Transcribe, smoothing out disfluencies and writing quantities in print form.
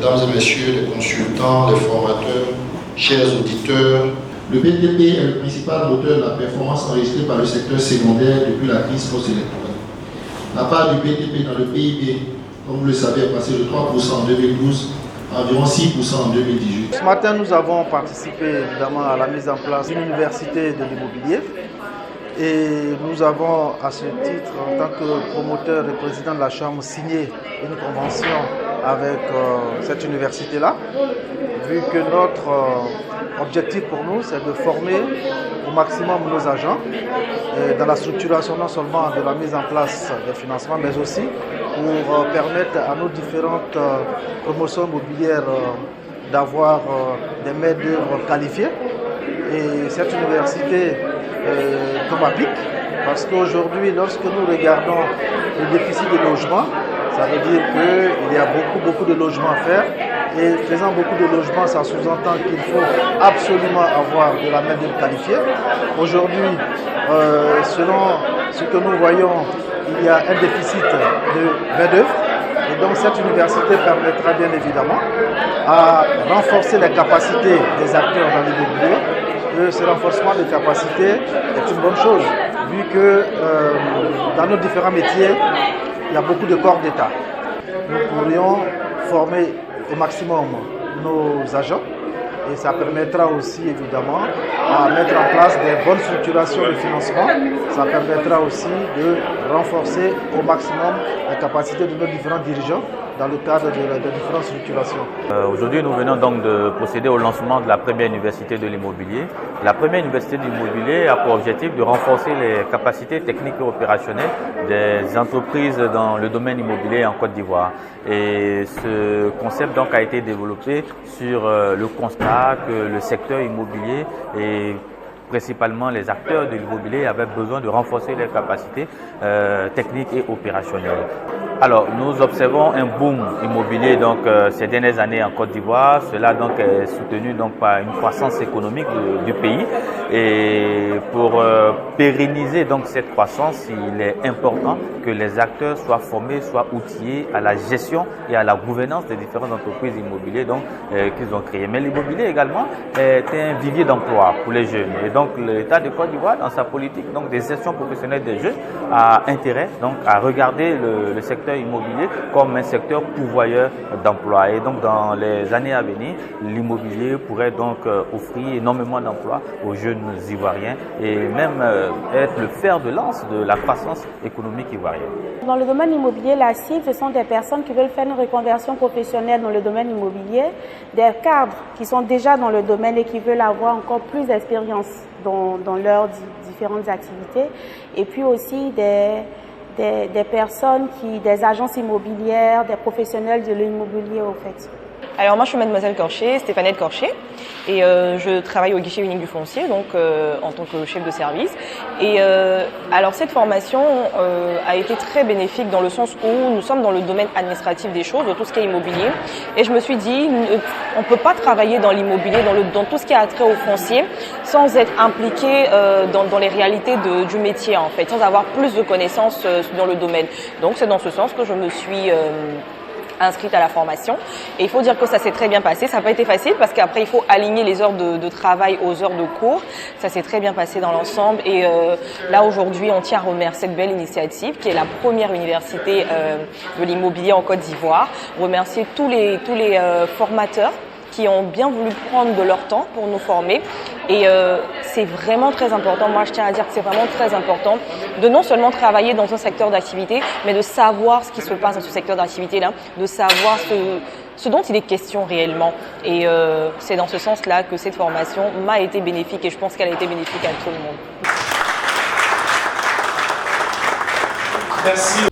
mesdames et messieurs les consultants, les formateurs, chers auditeurs, le BTP est le principal moteur de la performance enregistrée par le secteur secondaire depuis la crise post-électorale. La part du BTP dans le PIB, comme vous le savez, est passée de 3% en 2012 à environ 6% en 2018. Ce matin, nous avons participé évidemment à la mise en place d'une université de l'immobilier. Et nous avons, à ce titre, en tant que promoteur et président de la Chambre, signé une convention avec cette université-là, vu que notre objectif pour nous, c'est de former au maximum nos agents dans la structuration non seulement de la mise en place des financements, mais aussi pour permettre à nos différentes promotions immobilières d'avoir des main-d'œuvre qualifiées. Et cette université tombe à pic, parce qu'aujourd'hui, lorsque nous regardons le déficit de logement, ça veut dire qu'il y a beaucoup de logements à faire. Et faisant beaucoup de logements, ça sous-entend qu'il faut absolument avoir de la main-d'œuvre qualifiée. Aujourd'hui, selon ce que nous voyons, il y a un déficit de main-d'œuvre. Et donc cette université permettra bien évidemment à renforcer les capacités des acteurs dans l'immobilier. Ce renforcement des capacités est une bonne chose, vu que dans nos différents métiers, il y a beaucoup de corps d'État. Nous pourrions former au maximum nos agents et ça permettra aussi évidemment à mettre en place des bonnes structurations de financement. Ça permettra aussi de renforcer au maximum la capacité de nos différents dirigeants dans le cadre de différentes structurations. Aujourd'hui, nous venons donc de procéder au lancement de la première université de l'immobilier. La première université de l'immobilier a pour objectif de renforcer les capacités techniques et opérationnelles des entreprises dans le domaine immobilier en Côte d'Ivoire. Et ce concept donc a été développé sur le constat que le secteur immobilier et principalement les acteurs de l'immobilier avaient besoin de renforcer leurs capacités techniques et opérationnelles. Alors, nous observons un boom immobilier donc ces dernières années en Côte d'Ivoire. Cela donc est soutenu donc par une croissance économique du pays. Et pour pérenniser donc cette croissance, il est important que les acteurs soient formés, soient outillés à la gestion et à la gouvernance des différentes entreprises immobilières donc qu'ils ont créées. Mais l'immobilier également est un vivier d'emploi pour les jeunes. Et donc l'État de Côte d'Ivoire, dans sa politique donc des gestions professionnelles des jeunes, a intérêt donc à regarder le secteur immobilier comme un secteur pourvoyeur d'emplois. Et donc dans les années à venir, l'immobilier pourrait donc offrir énormément d'emplois aux jeunes ivoiriens et même être le fer de lance de la croissance économique ivoirienne. Dans le domaine immobilier, la cible, ce sont des personnes qui veulent faire une reconversion professionnelle dans le domaine immobilier, des cadres qui sont déjà dans le domaine et qui veulent avoir encore plus d'expérience dans leurs différentes activités, et puis aussi des personnes des agences immobilières, des professionnels de l'immobilier au fait. Alors moi je suis mademoiselle Corché, Stéphanette Corché, et je travaille au guichet unique du foncier, donc en tant que chef de service. Et alors cette formation a été très bénéfique dans le sens où nous sommes dans le domaine administratif des choses, de tout ce qui est immobilier. Et je me suis dit, on ne peut pas travailler dans l'immobilier, dans tout ce qui a trait au foncier, sans être impliqué dans les réalités du métier en fait, sans avoir plus de connaissances dans le domaine. Donc c'est dans ce sens que je me suis inscrite à la formation. Et il faut dire que ça s'est très bien passé. Ça n'a pas été facile parce qu'après, il faut aligner les heures de travail aux heures de cours. Ça s'est très bien passé dans l'ensemble. Et là, aujourd'hui, on tient à remercier cette belle initiative qui est la première université de l'immobilier en Côte d'Ivoire. Remercier tous les formateurs qui ont bien voulu prendre de leur temps pour nous former. Et c'est vraiment très important, moi je tiens à dire que c'est vraiment très important de non seulement travailler dans un secteur d'activité, mais de savoir ce qui se passe dans ce secteur d'activité-là, de savoir ce dont il est question réellement. Et c'est dans ce sens-là que cette formation m'a été bénéfique et je pense qu'elle a été bénéfique à tout le monde. Merci.